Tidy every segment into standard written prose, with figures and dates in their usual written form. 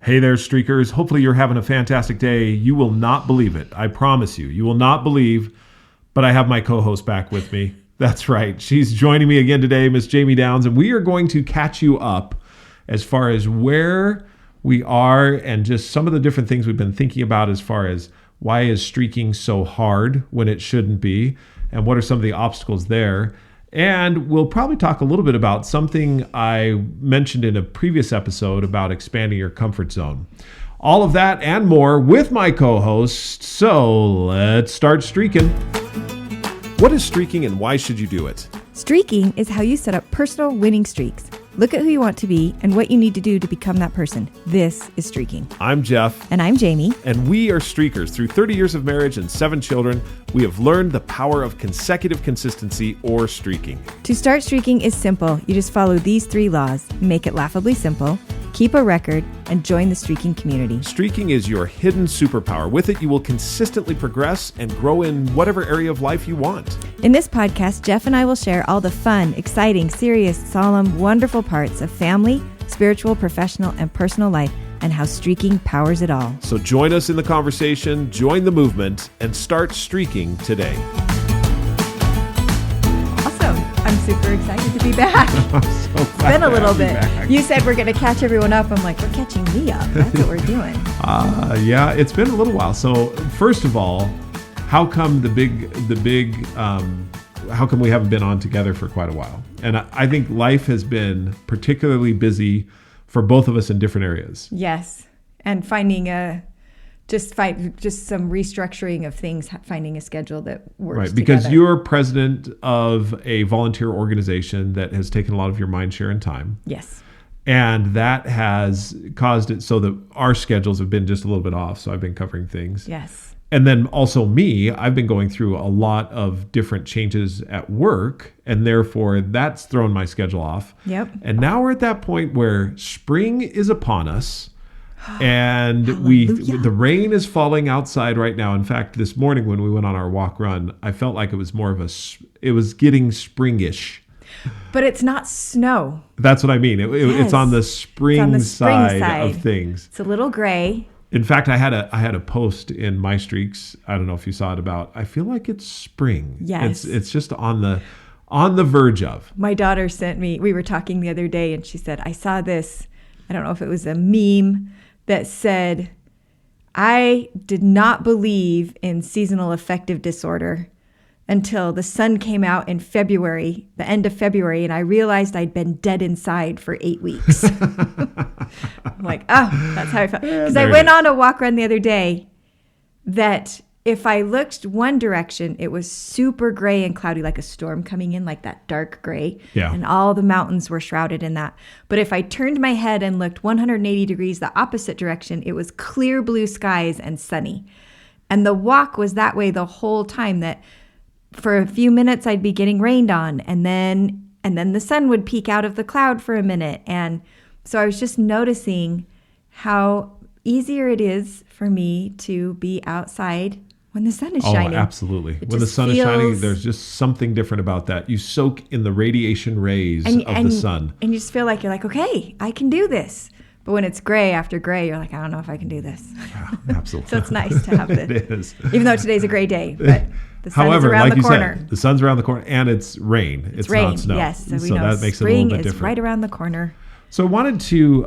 Hey there, streakers. Hopefully you're having a fantastic day. You will not believe it. I promise you. You will not believe, but I have my co-host back with me. That's right. She's joining me again today, Miss Jami Downs, and we are going to catch you up as far as where we are and just some of the different things we've been thinking about as far as why is streaking so hard when it shouldn't be, and what are some of the obstacles there. And we'll probably talk a little bit about something I mentioned in a previous episode about expanding your comfort zone. All of that and more with my co-host. So let's start streaking. What is streaking and why should you do it? Streaking is how you set up personal winning streaks. Look at who you want to be and what you need to do to become that person. This is streaking. I'm Jeff. And I'm Jami. And we are streakers. Through 30 years of marriage and 7 children, we have learned the power of consecutive consistency or streaking. To start streaking is simple. You just follow these 3 laws. Make it laughably simple, keep a record, and join the streaking community. Streaking is your hidden superpower. With it, you will consistently progress and grow in whatever area of life you want. In this podcast, Jeff and I will share all the fun, exciting, serious, solemn, wonderful parts of family, spiritual, professional, and personal life, and how streaking powers it all. So join us in the conversation, join the movement, and start streaking today. Awesome. I'm super excited to be back. I'm so glad It's been a little bit. Back. You said we're going to catch everyone up. I'm like, we're catching me up. That's what we're doing. Yeah, it's been a little while. So first of all, how come how come we haven't been on together for quite a while? And I think life has been particularly busy for both of us in different areas. Yes. And finding just some restructuring of things, finding a schedule that works right, because together. you're president of a volunteer organization that has taken a lot of your mind share and time. Yes. And that has caused it so that our schedules have been just a little bit off. So I've been covering things. Yes. And then also I've been going through a lot of different changes at work, and therefore that's thrown my schedule off. Yep. And now we're at that point where spring is upon us, and the rain is falling outside right now. In fact, this morning when we went on our walk run, I felt like it was it was getting springish. But it's not snow. That's what I mean. Yes. It's on the spring side of things. It's a little gray. In fact, I had a post in my streaks. I don't know if you saw it about. I feel like it's spring. Yes, it's just on the verge of. My daughter sent me. We were talking the other day, and she said, "I saw this. I don't know if it was a meme that said, I did not believe in seasonal affective disorder until the sun came out in February, the end of February, and I realized I'd been dead inside for 8 weeks." I'm like, that's how I felt. Because I went on a walk run the other day that if I looked one direction, it was super gray and cloudy, like a storm coming in, like that dark gray. Yeah. And all the mountains were shrouded in that. But if I turned my head and looked 180 degrees the opposite direction, it was clear blue skies and sunny. And the walk was that way the whole time, that for a few minutes I'd be getting rained on, and then the sun would peek out of the cloud for a minute. And so I was just noticing how easier it is for me to be outside when the sun is shining. Oh, absolutely. When the sun is shining, there's just something different about that. You soak in the radiation rays of the sun. And you just feel like you're like, okay, I can do this. But when it's gray after gray, you're like, I don't know if I can do this. Yeah, absolutely. So it's nice to have this. It is. Even though today's a gray day, but the sun However, is around like the corner. Said, the sun's around the corner, and it's rain. It's rain, not snow. yes. So we know that makes it a little bit different. Spring is right around the corner. So I wanted to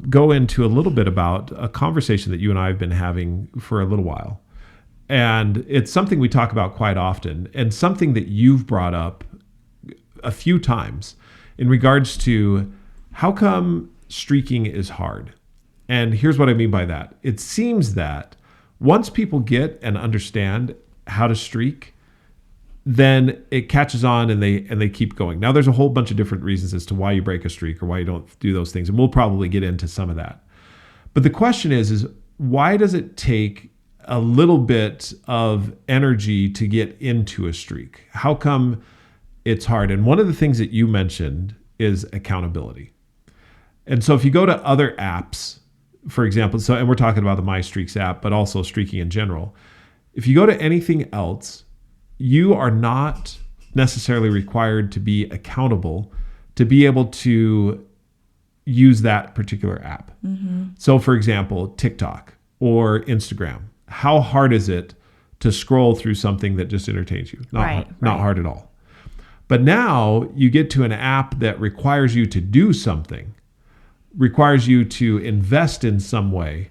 go into a little bit about a conversation that you and I have been having for a little while. And it's something we talk about quite often, and something that you've brought up a few times in regards to how come streaking is hard. And here's what I mean by that. It seems that once people get and understand how to streak, then it catches on and they keep going. Now, there's a whole bunch of different reasons as to why you break a streak or why you don't do those things. And we'll probably get into some of that. But the question is why does it take a little bit of energy to get into a streak? How come it's hard? And one of the things that you mentioned is accountability. And so if you go to other apps, for example, and we're talking about the My Streaks app, but also streaking in general. If you go to anything else, you are not necessarily required to be accountable to be able to use that particular app. So for example, TikTok or Instagram, how hard is it to scroll through something that just entertains you? Not hard at all. But now you get to an app that requires you to do something, requires you to invest in some way,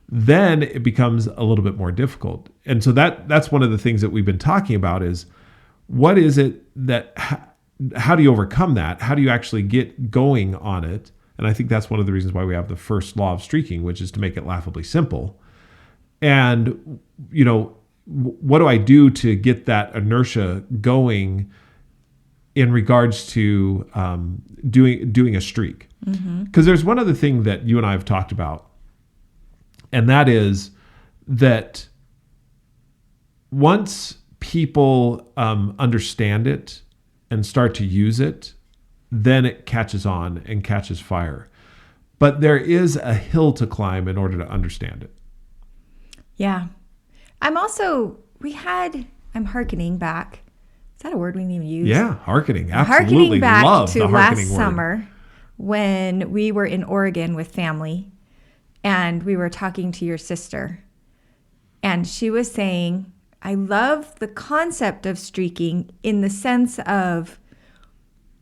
then it becomes a little bit more difficult. And so that's one of the things that we've been talking about is what is it that, how do you overcome that? How do you actually get going on it? And I think that's one of the reasons why we have the first law of streaking, which is to make it laughably simple. And, you know, what do I do to get that inertia going in regards to doing a streak? Because there's one other thing that you and I have talked about, and that is that once people understand it and start to use it, then it catches on and catches fire. But there is a hill to climb in order to understand it. Yeah. I'm hearkening back. Is that a word we didn't even use? Yeah, hearkening. Absolutely. Hearkening back Love to the last hearkening word. summer when we were in Oregon with family and we were talking to your sister. And she was saying, I love the concept of streaking in the sense of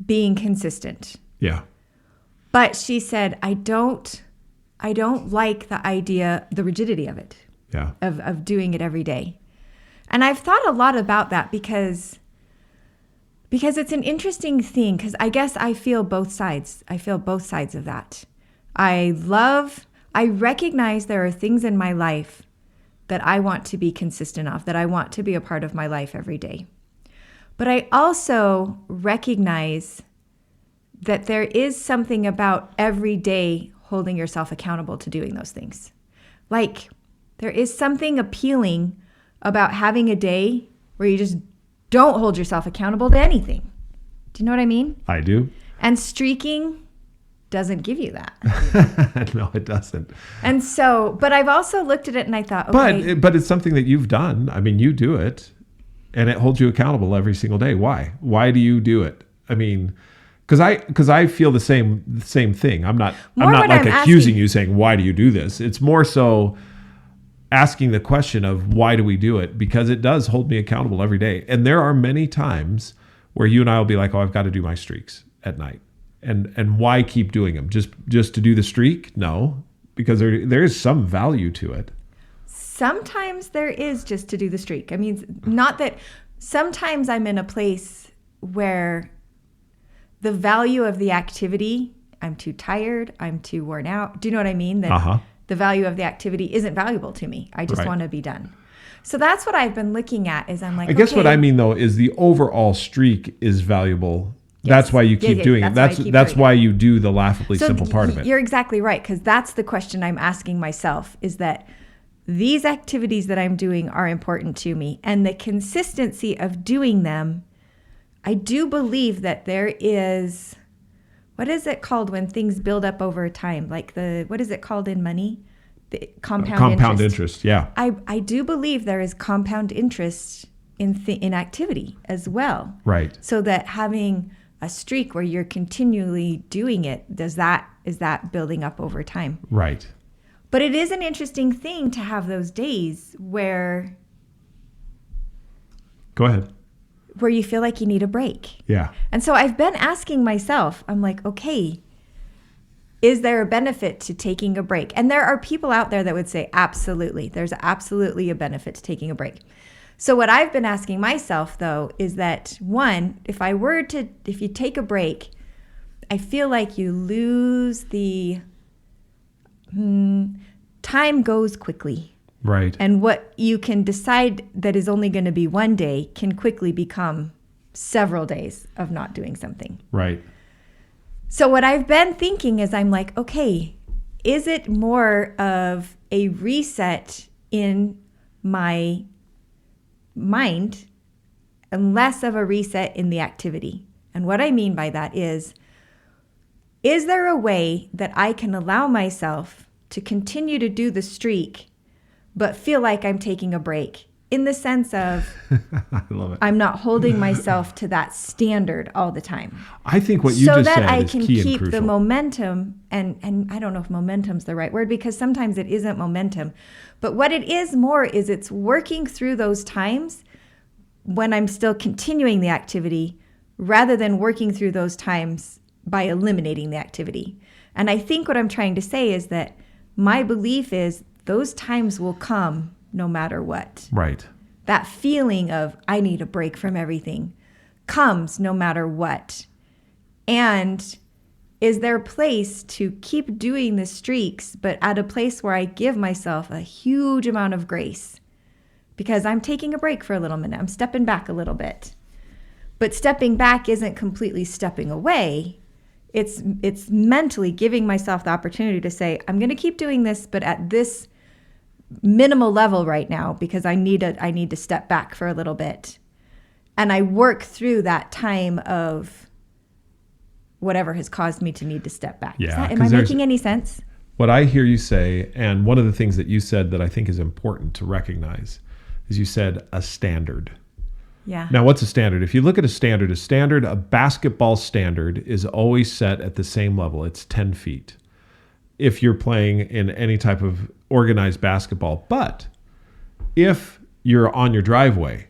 being consistent. Yeah. But she said, I don't like the idea, the rigidity of it. Yeah. Of doing it every day. And I've thought a lot about that because it's an interesting thing, because I guess I feel both sides. I feel both sides of that. I recognize there are things in my life that I want to be consistent of, that I want to be a part of my life every day. But I also recognize that there is something about every day holding yourself accountable to doing those things. Like, there is something appealing about having a day where you just don't hold yourself accountable to anything. Do you know what I mean? I do. And streaking doesn't give you that. No, it doesn't. And so, but I've also looked at it and I thought, okay. But it's something that you've done. I mean, you do it and it holds you accountable every single day. Why? Why do you do it? I mean, because I feel the same thing. I'm not like accusing you saying, why do you do this? It's more so asking the question of why do we do it? Because it does hold me accountable every day. And there are many times where you and I will be like, oh, I've got to do my streaks at night. And why keep doing them? Just to do the streak? No, because there is some value to it. Sometimes there is just to do the streak. I mean, not that sometimes I'm in a place where the value of the activity, I'm too tired, I'm too worn out. Do you know what I mean? That the value of the activity isn't valuable to me. I just want to be done. So that's what I've been looking at is I'm like, I guess what I mean though is the overall streak is valuable. Yes. That's why you keep doing it. That's why you do the laughably simple part of it. You're exactly right, because that's the question I'm asking myself is that these activities that I'm doing are important to me, and the consistency of doing them, I do believe that there is, what is it called when things build up over time? Like what is it called in money? The compound interest. Yeah. I do believe there is compound interest in activity as well. Right. So that having a streak where you're continually doing it, is that building up over time? Right. But it is an interesting thing to have those days where... Go ahead. Where you feel like you need a break. Yeah. And so I've been asking myself, I'm like, okay, is there a benefit to taking a break? And there are people out there that would say, absolutely. There's absolutely a benefit to taking a break. So what I've been asking myself, though, is that, one, if you take a break, I feel like you lose the... time goes quickly. Right. And what you can decide that is only going to be one day can quickly become several days of not doing something. Right. So what I've been thinking is I'm like, okay, is it more of a reset in my mind and less of a reset in the activity? And what I mean by that is there a way that I can allow myself to continue to do the streak but feel like I'm taking a break in the sense of I love it. I'm not holding myself to that standard all the time. I think what you so just that said I is can key and keep crucial. the momentum, and I don't know if momentum's the right word, because sometimes it isn't momentum. But what it is more is it's working through those times when I'm still continuing the activity rather than working through those times by eliminating the activity. And I think what I'm trying to say is that my belief is those times will come no matter what. Right. That feeling of I need a break from everything comes no matter what. And is there a place to keep doing the streaks, but at a place where I give myself a huge amount of grace? Because I'm taking a break for a little minute. I'm stepping back a little bit. But stepping back isn't completely stepping away. It's mentally giving myself the opportunity to say, I'm going to keep doing this, but at this minimal level right now, because I need to step back for a little bit. And I work through that time of whatever has caused me to need to step back. Yeah, Am I making any sense? What I hear you say, and one of the things that you said that I think is important to recognize, is you said a standard. Yeah. Now, what's a standard? If you look at a basketball standard is always set at the same level. It's 10 feet. If you're playing in any type of organized basketball. But if you're on your driveway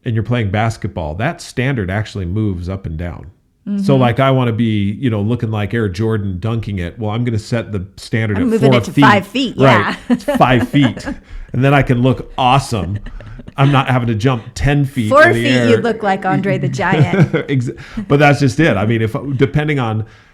and you're playing basketball, that standard actually moves up and down. Mm-hmm. So like I want to be, looking like Air Jordan dunking it. Well, I'm going to set the standard at 4 feet. Moving it to 5 feet. Yeah. Right. It's 5 feet. And then I can look awesome. I'm not having to jump 10 feet 4 in the feet, air. you look like Andre the Giant. But that's just it. I mean,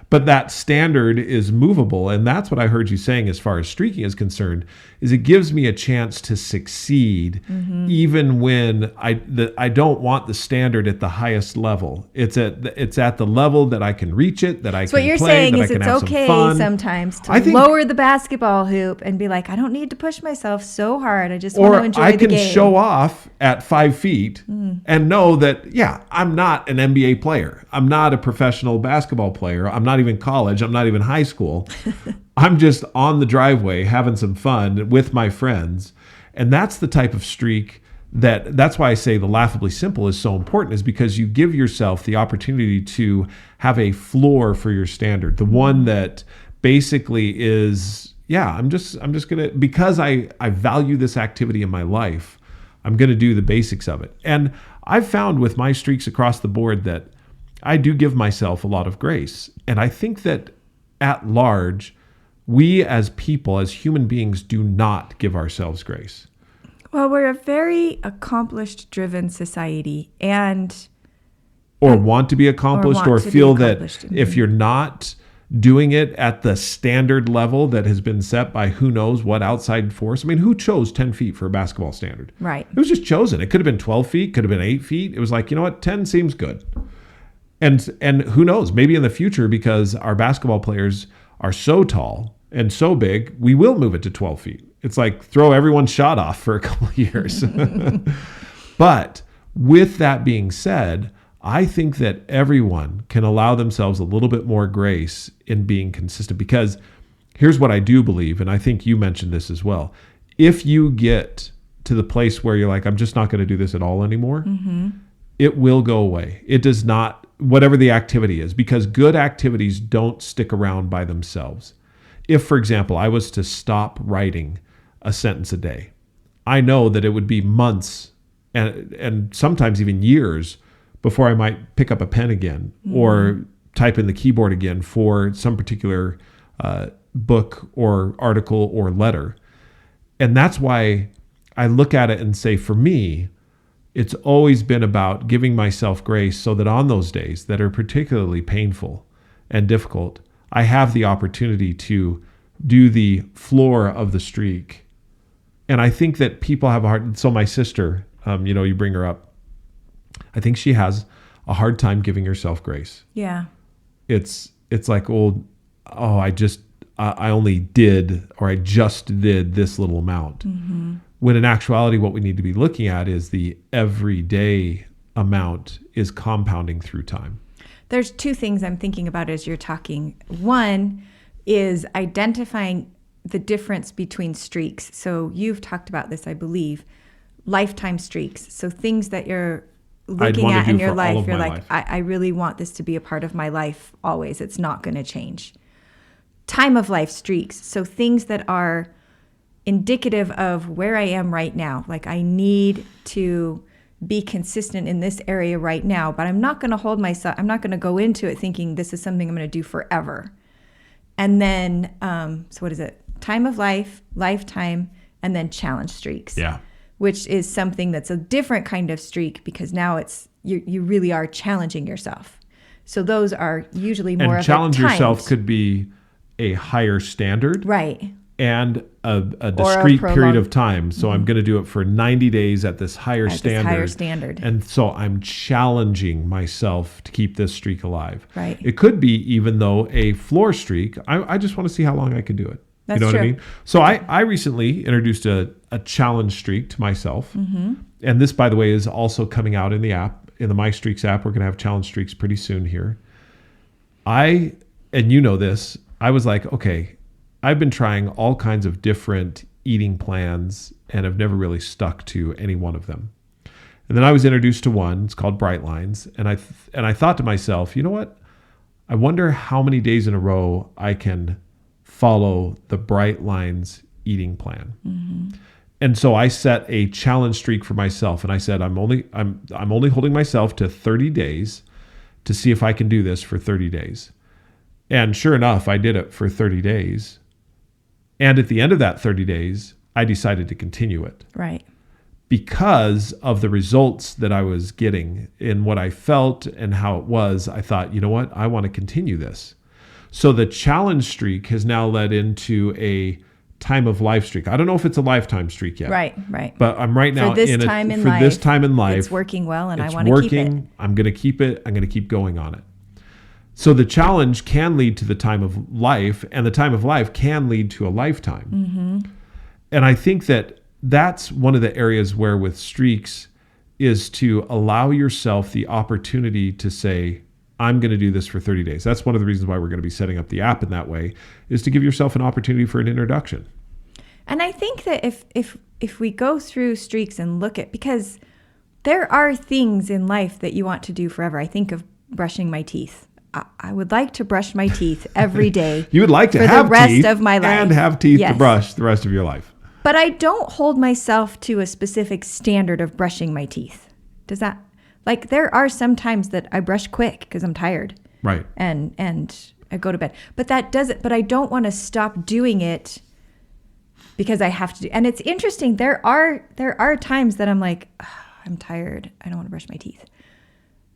but that standard is movable. And that's what I heard you saying as far as streaking is concerned, is it gives me a chance to succeed even when I don't want the standard at the highest level. It's at the level that I can reach it, that I can play, what you're saying that is I can it's have okay some fun. Sometimes to lower the basketball hoop and be like, I don't need to push myself so hard. I just want to enjoy the game. Or I can show off at 5 feet and know that, I'm not an NBA player. I'm not a professional basketball player. I'm not even college. I'm not even high school. I'm just on the driveway having some fun with my friends. And that's the type of streak that's why I say the laughably simple is so important, is because you give yourself the opportunity to have a floor for your standard. The one that basically is, I'm just going to, because I value this activity in my life, I'm going to do the basics of it. And I've found with my streaks across the board that I do give myself a lot of grace. And I think that at large, we as people, as human beings, do not give ourselves grace. Well, we're a very accomplished driven society or want to be accomplished or feel that if you're not doing it at the standard level that has been set by who knows what outside force. I mean, who chose 10 feet for a basketball standard? Right. It was just chosen. It could have been 12 feet, could have been 8 feet. It was like, 10 seems good. And who knows, maybe in the future, because our basketball players are so tall and so big, we will move it to 12 feet. It's like throw everyone's shot off for a couple of years. But with that being said, I think that everyone can allow themselves a little bit more grace in being consistent, because here's what I do believe, and I think you mentioned this as well. If you get to the place where you're like, I'm just not going to do this at all anymore, it will go away. It does not, whatever the activity is, because good activities don't stick around by themselves. If, for example, I was to stop writing a sentence a day, I know that it would be months and sometimes even years before I might pick up a pen again or type in the keyboard again for some particular book or article or letter. And that's why I look at it and say, for me, it's always been about giving myself grace so that on those days that are particularly painful and difficult, I have the opportunity to do the floor of the streak. And I think that people have a hard, so my sister, you bring her up, I think she has a hard time giving herself grace. Yeah. It's like, I only did, or I just did this little amount. When in actuality, what we need to be looking at is the everyday amount is compounding through time. There's two things I'm thinking about as you're talking. One is identifying the difference between streaks. So you've talked about this, I believe. lifetime streaks. So things that you're I'd looking wanna at do in your for all life, of you're my like, life. I really want this to be a part of my life always. It's not going to change. Time of life streaks. So things that are indicative of where I am right now. Like I need to be consistent in this area right now, but I'm not going to hold myself, I'm not going to go into it thinking this is something I'm going to do forever. And then, so what is it? Time of life, lifetime, and then challenge streaks. Yeah. Which is something that's a different kind of streak because now it's, you really are challenging yourself. So those are usually more And of challenge a timed, yourself could be a higher standard. right. And a Or a discrete period prolonged- of time. So I'm going to do it for 90 days at this higher At this standard. higher standard. And so I'm challenging myself to keep this streak alive. Right. It could be even though a floor streak, I just want to see how long I can do it. That's you know what I true. mean? So I recently introduced a challenge streak to myself. Mm-hmm. And this, by the way, is also coming out in the app, in the My Streaks app. We're going to have challenge streaks pretty soon here. And you know this, I was like, okay, I've been trying all kinds of different eating plans and have never really stuck to any one of them. And then I was introduced to one. It's called Bright Lines, and I thought to myself, you know what? I wonder how many days in a row I can follow the Bright Lines eating plan. Mm-hmm. And so I set a challenge streak for myself, and I said I'm only holding myself to 30 days to see if I can do this for 30 days. And sure enough, I did it for 30 days. And at the end of that 30 days, I decided to continue it. Right. Because of the results that I was getting in what I felt and how it was, I thought, you know what? I want to continue this. So the challenge streak has now led into a time of life streak. I don't know if it's a lifetime streak yet. Right, right. But I'm right now For this in time in life, it's working well and I it's want to keep it. working. I'm going to keep it. I'm going to keep going on it. So the challenge can lead to the time of life, and the time of life can lead to a lifetime. Mm-hmm. And I think that that's one of the areas where with streaks is to allow yourself the opportunity to say, I'm going to do this for 30 days. That's one of the reasons why we're going to be setting up the app in that way, is to give yourself an opportunity for an introduction. And I think that if we go through streaks and look at, because there are things in life that you want to do forever. I think of brushing my teeth. I would like to brush my teeth every day. You would like to for have the rest teeth of my life. and have teeth Yes. to brush the rest of your life. But I don't hold myself to a specific standard of brushing my teeth. Does that, like, there are some times that I brush quick because I'm tired. Right. And I go to bed. But that doesn't, but I don't want to stop doing it because I have to do. And it's interesting. There are times that I'm like, I'm tired. I don't want to brush my teeth.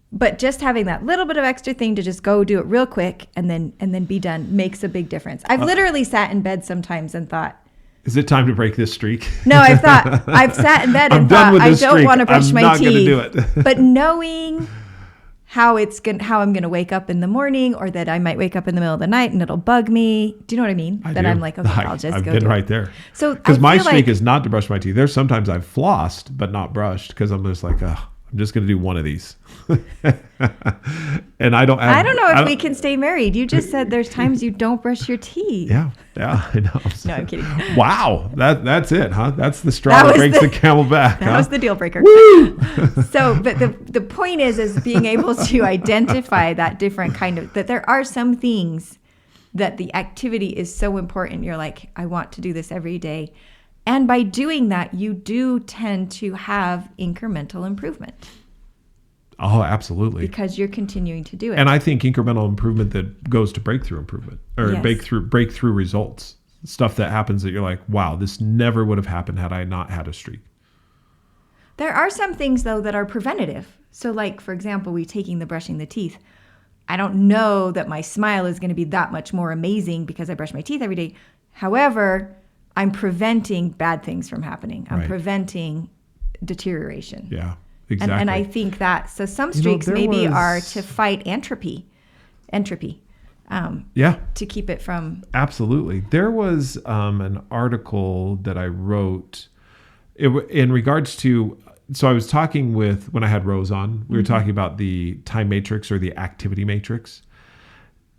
But just having that little bit of extra thing to just go do it real quick and then be done makes a big difference. I've literally sat in bed sometimes and thought, is it time to break this streak? no, I've sat in bed and thought, I don't want to brush my teeth. I'm not going to do it. But knowing how I'm going to wake up in the morning, or that I might wake up in the middle of the night and it'll bug me. Do you know what I mean? I that do. I'm like, okay, I'll just I've go been do right it. there. So because my feel streak like, is not to brush my teeth. There's sometimes I've flossed but not brushed because I'm just like, I'm just going to do one of these. And I don't know if we can stay married. You just said there's times you don't brush your teeth. Yeah, I know. No, I'm kidding. Wow, that's it, huh? That's the straw that breaks the camel back. That was the deal breaker. So, but the point is being able to identify that different kind of, that there are some things that the activity is so important. You're like, I want to do this every day. And by doing that, you do tend to have incremental improvement. Oh, absolutely. Because you're continuing to do it. And I think incremental improvement that goes to breakthrough improvement, or Yes. breakthrough results. Stuff that happens that you're like, wow, this never would have happened had I not had a streak. There are some things, though, that are preventative. So, like, for example, brushing the teeth. I don't know that my smile is going to be that much more amazing because I brush my teeth every day. However, I'm preventing bad things from happening. I'm preventing deterioration. Yeah, exactly. And I think that, so some streaks are to fight entropy. To keep it from. Absolutely. There was an article that I wrote in regards to, so I was talking with, when I had Rose on, we were talking about the time matrix or the activity matrix.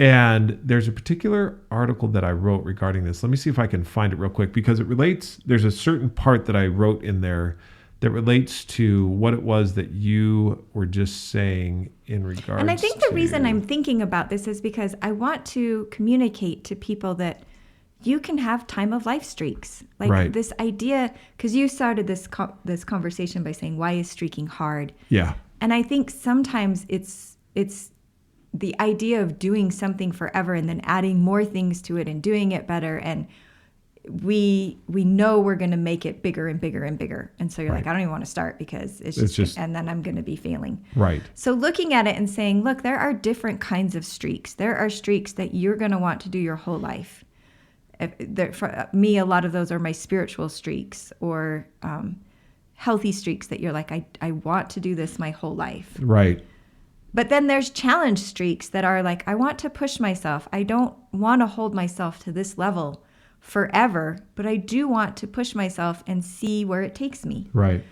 And there's a particular article that I wrote regarding this. Let me see if I can find it real quick, because it relates, there's a certain part that I wrote in there that relates to what it was that you were just saying in regards. And I think the reason I'm thinking about this is because I want to communicate to people that you can have time of life streaks. Like Right. this idea, because you started this conversation by saying, why is streaking hard? Yeah. And I think sometimes it's the idea of doing something forever and then adding more things to it and doing it better. And we know we're going to make it bigger and bigger and bigger. And so you're Right. like, I don't even want to start because it's just, and then I'm going to be failing. Right. So looking at it and saying, look, there are different kinds of streaks. There are streaks that you're going to want to do your whole life. For me, a lot of those are my spiritual streaks or healthy streaks that you're like, I want to do this my whole life. Right. But then there's challenge streaks that are like, I want to push myself. I don't want to hold myself to this level forever, but I do want to push myself and see where it takes me. Right.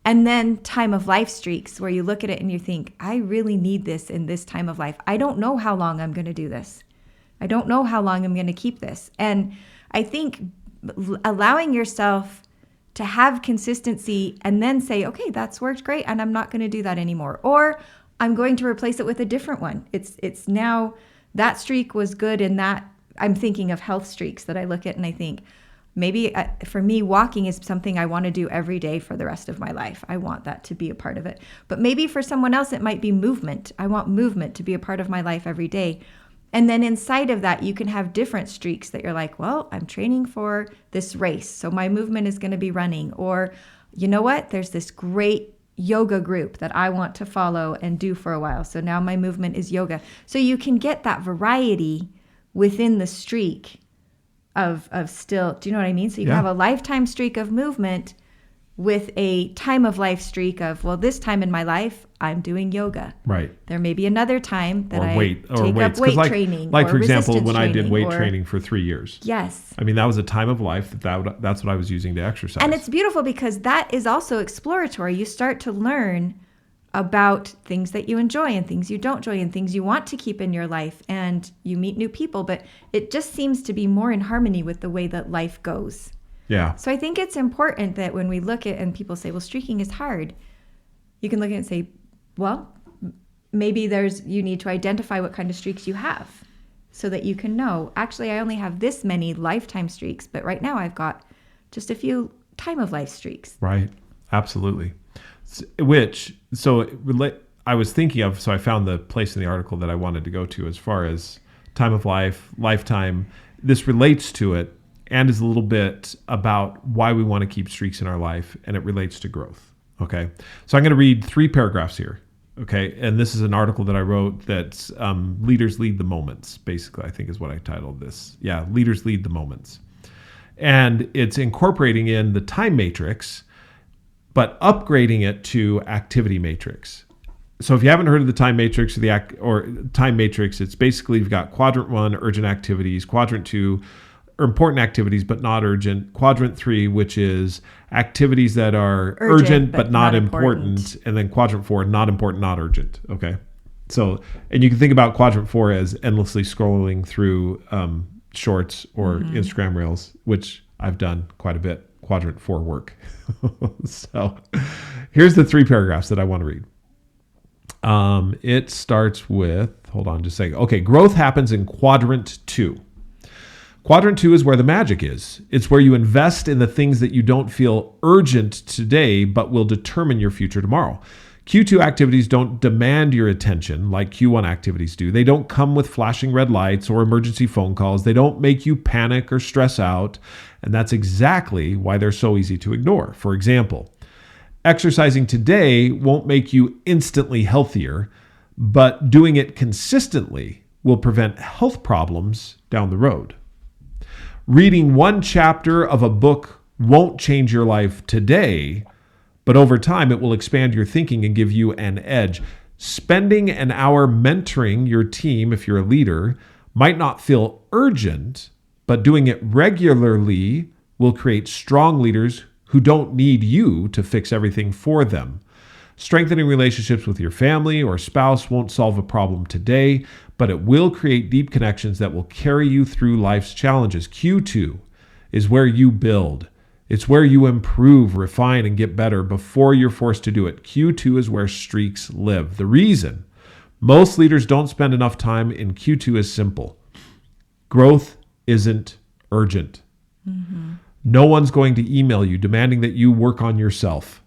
And then time of life streaks where you look at it and you think, I really need this in this time of life. I don't know how long I'm going to do this. I don't know how long I'm going to keep this. And I think allowing yourself to have consistency and then say, okay, that's worked great, and I'm not going to do that anymore. Or I'm going to replace it with a different one. It's now that streak was good, and that I'm thinking of health streaks that I look at and I think maybe for me, walking is something I want to do every day for the rest of my life. I want that to be a part of it. But maybe for someone else, it might be movement. I want movement to be a part of my life every day. And then inside of that, you can have different streaks that you're like, well, I'm training for this race, so my movement is going to be running. Or, you know what? There's this great yoga group that I want to follow and do for a while. So now my movement is yoga. So you can get that variety within the streak of still, do you know what I mean? So you can have a lifetime streak of movement with a time of life streak of, well, this time in my life, I'm doing yoga. Right. There may be another time that take up weight training. Like or for example, when resistance I did weight or- training for 3 years. Yes. I mean, that was a time of life that's what I was using to exercise. And it's beautiful because that is also exploratory. You start to learn about things that you enjoy and things you don't enjoy and things you want to keep in your life, and you meet new people, but it just seems to be more in harmony with the way that life goes. Yeah. So I think it's important that when we look at and people say, well, streaking is hard, you can look at it and say, well, maybe you need to identify what kind of streaks you have so that you can know, actually, I only have this many lifetime streaks, but right now I've got just a few time of life streaks. Right. Absolutely. I was thinking of, so I found the place in the article that I wanted to go to as far as time of life, lifetime. This relates to it and is a little bit about why we want to keep streaks in our life, and it relates to growth. Okay. So I'm going to read 3 paragraphs here. Okay. And this is an article that I wrote that's Leaders Lead the Moments, basically, I think is what I titled this. Yeah. Leaders Lead the Moments. And it's incorporating in the time matrix, but upgrading it to activity matrix. So if you haven't heard of the time matrix or time matrix, it's basically you've got quadrant 1, urgent activities, quadrant 2, important activities but not urgent, quadrant 3, which is activities that are urgent but not important, and then quadrant 4, not important, not urgent. Okay. So, and you can think about quadrant 4 as endlessly scrolling through shorts or Instagram reels, which I've done quite a bit. Quadrant 4 work. So here's the 3 paragraphs that I want to read. It starts with, hold on just a second. Okay, growth happens in quadrant 2. Quadrant 2 is where the magic is. It's where you invest in the things that you don't feel urgent today, but will determine your future tomorrow. Q2 activities don't demand your attention like Q1 activities do. They don't come with flashing red lights or emergency phone calls. They don't make you panic or stress out. And that's exactly why they're so easy to ignore. For example, exercising today won't make you instantly healthier, but doing it consistently will prevent health problems down the road. Reading one chapter of a book won't change your life today, but over time it will expand your thinking and give you an edge. Spending an hour mentoring your team, if you're a leader, might not feel urgent, but doing it regularly will create strong leaders who don't need you to fix everything for them. Strengthening relationships with your family or spouse won't solve a problem today, but it will create deep connections that will carry you through life's challenges. Q2 is where you build. It's where you improve, refine, and get better before you're forced to do it. Q2 is where streaks live. The reason most leaders don't spend enough time in Q2 is simple. Growth isn't urgent. Mm-hmm. No one's going to email you demanding that you work on yourself.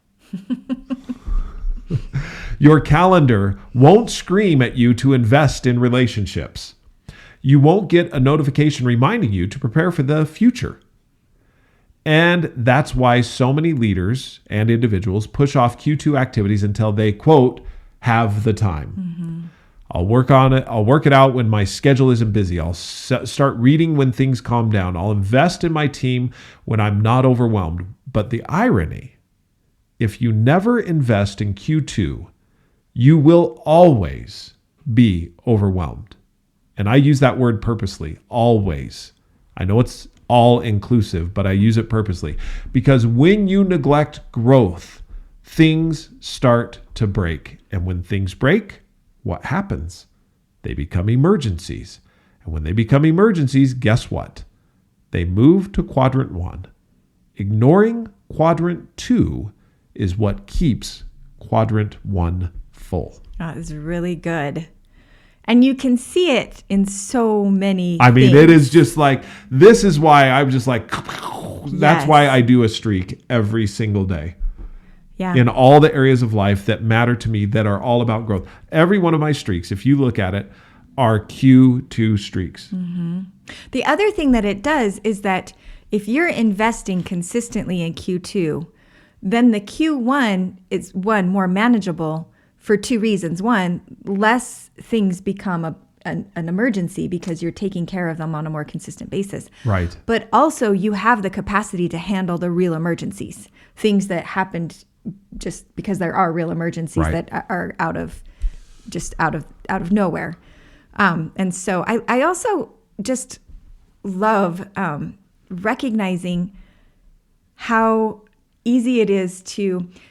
Your calendar won't scream at you to invest in relationships. You won't get a notification reminding you to prepare for the future. And that's why so many leaders and individuals push off Q2 activities until they, quote, have the time. Mm-hmm. I'll work on it. I'll work it out when my schedule isn't busy. I'll start reading when things calm down. I'll invest in my team when I'm not overwhelmed. But the irony, if you never invest in Q2, you will always be overwhelmed. And I use that word purposely, always. I know it's all inclusive, but I use it purposely because when you neglect growth, things start to break. And when things break, what happens? They become emergencies. And when they become emergencies, guess what? They move to quadrant 1. Ignoring quadrant 2 is what keeps quadrant 1 full. That is really good. And you can see it in so many things. It is just like, this is why I'm just like, yes. That's why I do a streak every single day. Yeah. In all the areas of life that matter to me that are all about growth. Every one of my streaks, if you look at it, are Q2 streaks. Mm-hmm. The other thing that it does is that if you're investing consistently in Q2, then the Q1 is more manageable for 2 reasons. One, less things become an emergency because you're taking care of them on a more consistent basis. Right. But also you have the capacity to handle the real emergencies, things that happened just because there are real emergencies right. that are out of nowhere. And so I also just love recognizing how easy it is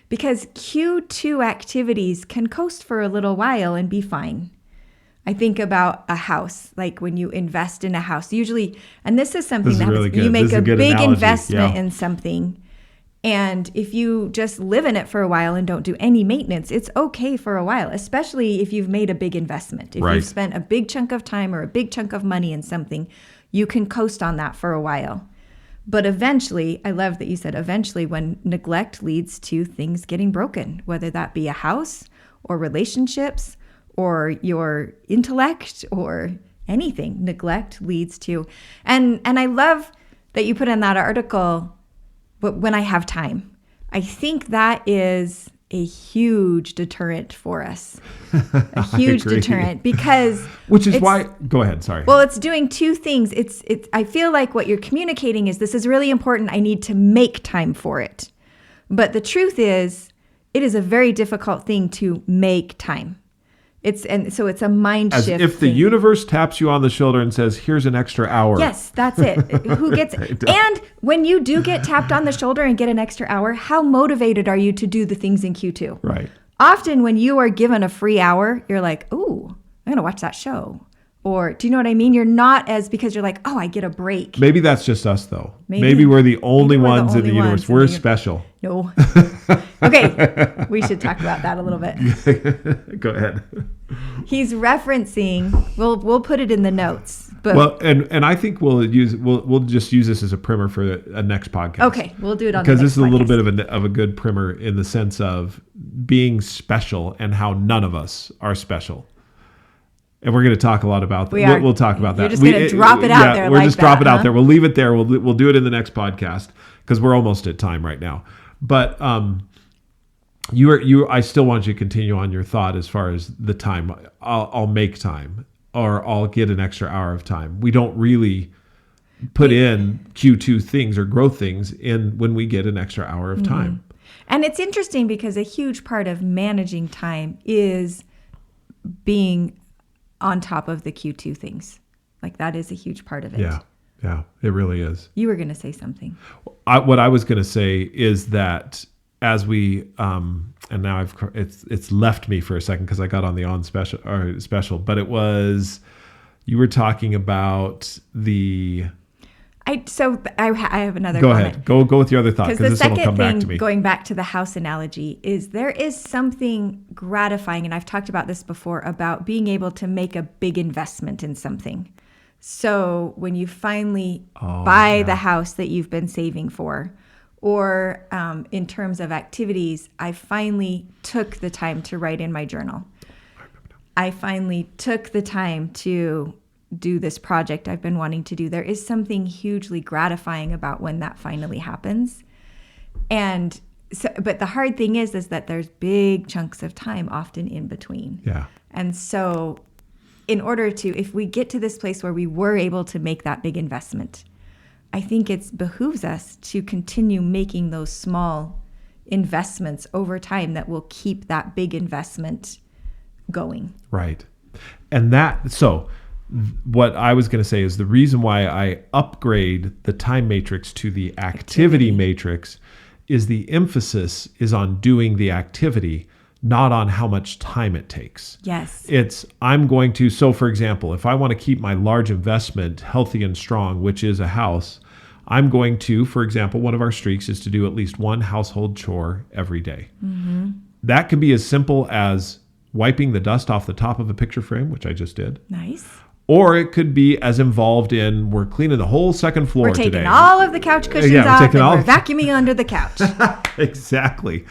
because Q2 activities can coast for a little while and be fine. I think about a house, like when you invest in a house, usually, and this is something that really you make a big analogy. investment in something. And if you just live in it for a while and don't do any maintenance, it's okay for a while, especially if you've made a big investment. If right. you've spent a big chunk of time or a big chunk of money in something, you can coast on that for a while. But eventually, I love that you said eventually, when neglect leads to things getting broken, whether that be a house or relationships or your intellect or anything, neglect leads to. And I love that you put in that article, but when I have time, I think that is a huge deterrent for us. A huge deterrent because which is why go ahead, sorry. Well, it's doing 2 things. It's I feel like what you're communicating is this is really important. I need to make time for it. But the truth is it is a very difficult thing to make time. So it's a mind As shift. If the universe taps you on the shoulder and says, here's an extra hour. Yes, that's it. Who gets it? And when you do get tapped on the shoulder and get an extra hour, how motivated are you to do the things in Q2? Right. Often when you are given a free hour, you're like, ooh, I'm going to watch that show. Or do you know what I mean? You're not because you're like, oh, I get a break. Maybe that's just us, though. Maybe we're the only ones in the universe. We're special. No. Okay. We should talk about that a little bit. Go ahead. He's referencing, we'll put it in the notes. But well, and I think we'll just use this as a primer for a next podcast. Okay. We'll do it on the next podcast. Because this is a little bit of a good primer in the sense of being special and how none of us are special. And we're going to talk a lot about that. We'll talk about that. You're just going to drop it out there. We're just drop it out there. We'll leave it there. We'll do it in the next podcast because we're almost at time right now. But I still want you to continue on your thought as far as the time. I'll make time or I'll get an extra hour of time. We don't really put in Q2 things or growth things in when we get an extra hour of time. Mm-hmm. And it's interesting because a huge part of managing time is being on top of the Q2 things. Like that is a huge part of it. Yeah, it really is. You were going to say something. What I was going to say is that as we, and now it's left me for a second because I got on the special, but it was, you were talking about the. I have another Go comment. ahead. Go with your other thought, Because because the this will second come back to thing, me. going back to the house analogy, is there is something gratifying, and I've talked about this before, about being able to make a big investment in something. So when you finally buy the house that you've been saving for, or in terms of activities, I finally took the time to write in my journal. I finally took the time to do this project I've been wanting to do. There is something hugely gratifying about when that finally happens. And so, but the hard thing is that there's big chunks of time often in between. Yeah. And so in order to, if we get to this place where we were able to make that big investment, I think it behooves us to continue making those small investments over time that will keep that big investment going. Right. And what I was going to say is the reason why I upgrade the time matrix to the activity matrix is the emphasis is on doing the activity, not on how much time it takes. Yes. So for example, if I want to keep my large investment healthy and strong, which is a house, I'm going to, for example, one of our streaks is to do at least one household chore every day. Mm-hmm. That can be as simple as wiping the dust off the top of a picture frame, which I just did. Nice. Or it could be as involved in, we're cleaning the whole second floor today. We're taking all of the couch cushions off and we're vacuuming under the couch. Exactly.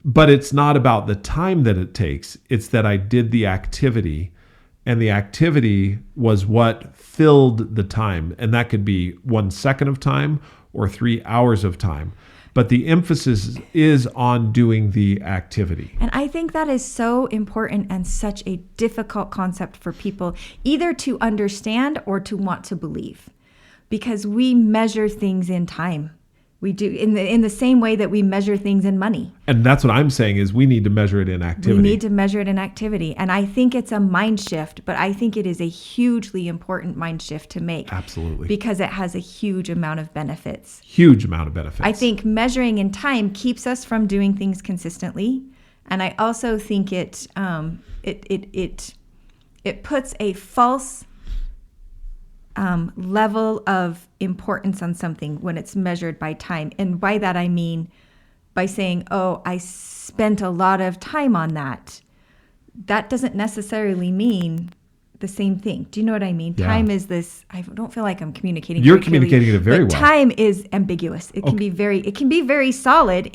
But it's not about the time that it takes. It's that I did the activity, and the activity was what filled the time. And that could be 1 second of time or 3 hours of time. But the emphasis is on doing the activity. And I think that is so important and such a difficult concept for people either to understand or to want to believe, because we measure things in time. We do in the same way that we measure things in money. And that's what I'm saying is we need to measure it in activity. We need to measure it in activity. And I think it's a mind shift, but I think it is a hugely important mind shift to make. Absolutely. Because it has a huge amount of benefits. Huge amount of benefits. I think measuring in time keeps us from doing things consistently. And I also think it puts a false level of importance on something when it's measured by time. And by that, I mean by saying, oh, I spent a lot of time on that. That doesn't necessarily mean the same thing. Do you know what I mean? Yeah. Time is this, I don't feel like I'm communicating. You're communicating it very well. Time is ambiguous. It can be very solid,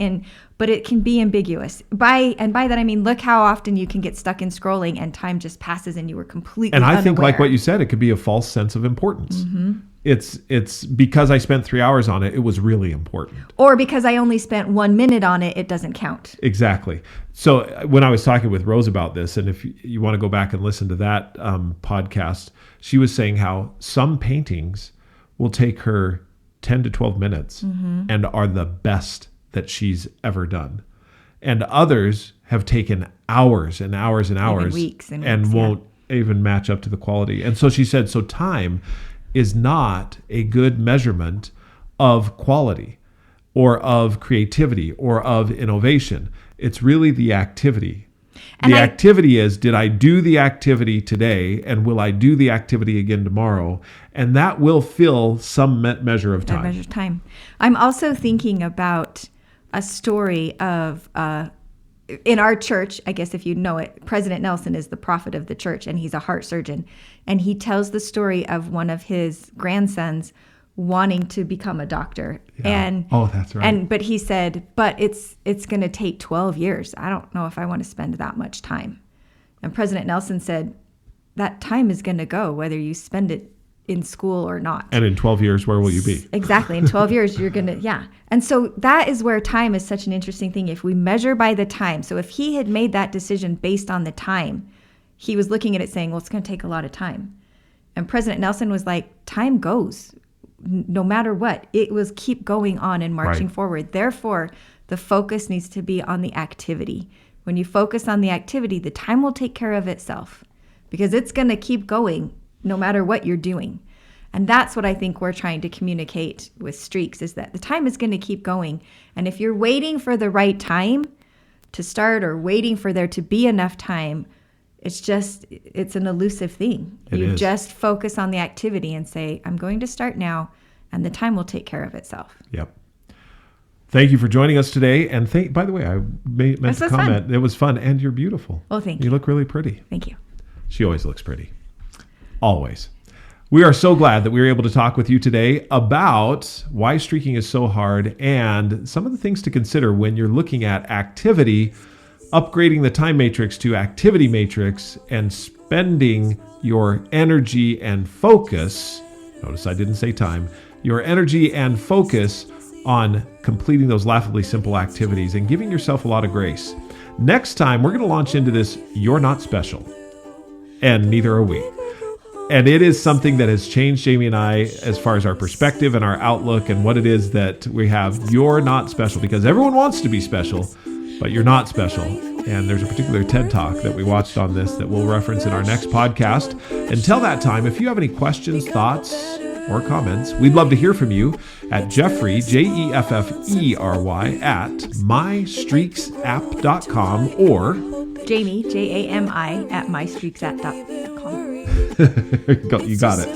but it can be ambiguous. By that I mean, look how often you can get stuck in scrolling and time just passes and you were completely unaware. And I think, like what you said, it could be a false sense of importance. Mm-hmm. It's because I spent 3 hours on it, it was really important. Or because I only spent 1 minute on it, it doesn't count. Exactly. So when I was talking with Rose about this, and if you want to go back and listen to that podcast, she was saying how some paintings will take her 10 to 12 minutes and are the best that she's ever done. And others have taken hours and hours and hours, even weeks and won't even match up to the quality. And so she said, so time is not a good measurement of quality or of creativity or of innovation. It's really the activity. And activity is, did I do the activity today, and will I do the activity again tomorrow? And that will fill some measure of time. That measures time. I'm also thinking about a story of, in our church, I guess if you know it, President Nelson is the prophet of the church, and he's a heart surgeon. And he tells the story of one of his grandsons wanting to become a doctor. Yeah. And that's right. But he said, but it's going to take 12 years. I don't know if I want to spend that much time. And President Nelson said, that time is going to go whether you spend it in school or not. And in 12 years, where will you be? Exactly. In 12 years, you're going to, yeah. And so that is where time is such an interesting thing. If we measure by the time, so if he had made that decision based on the time, he was looking at it saying, well, it's going to take a lot of time. And President Nelson was like, time goes no matter what. It was keep going on and marching forward. Therefore, the focus needs to be on the activity. When you focus on the activity, the time will take care of itself because it's going to keep going no matter what you're doing. And that's what I think we're trying to communicate with Streaks, is that the time is going to keep going. And if you're waiting for the right time to start or waiting for there to be enough time, it's an elusive thing. You just focus on the activity and say, I'm going to start now, and the time will take care of itself. Yep. Thank you for joining us today. And by the way, I meant to comment. Fun. It was fun, and you're beautiful. Well, thank you. You look really pretty. Thank you. She always looks pretty. Always. We are so glad that we were able to talk with you today about why streaking is so hard and some of the things to consider when you're looking at activity, upgrading the time matrix to activity matrix, and spending your energy and focus. Notice I didn't say time. Your energy and focus on completing those laughably simple activities and giving yourself a lot of grace. Next time, we're going to launch into this, you're not special. And neither are we. And it is something that has changed Jami and I as far as our perspective and our outlook and what it is that we have. You're not special, because everyone wants to be special, but you're not special. And there's a particular TED Talk that we watched on this that we'll reference in our next podcast. Until that time, if you have any questions, thoughts, or comments, we'd love to hear from you at Jeffrey, Jeffery, at mystreaksapp.com or Jami, Jami, at mystreaksapp.com. You got it.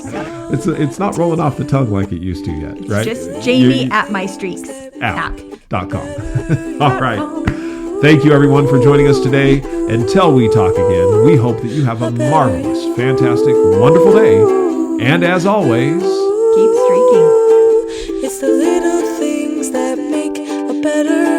It's not rolling off the tongue like it used to yet, it's right? Just Jami at mystreaksapp.com. All right. Thank you, everyone, for joining us today. Until we talk again, we hope that you have a marvelous, fantastic, wonderful day. And as always, keep streaking. It's the little things that make a better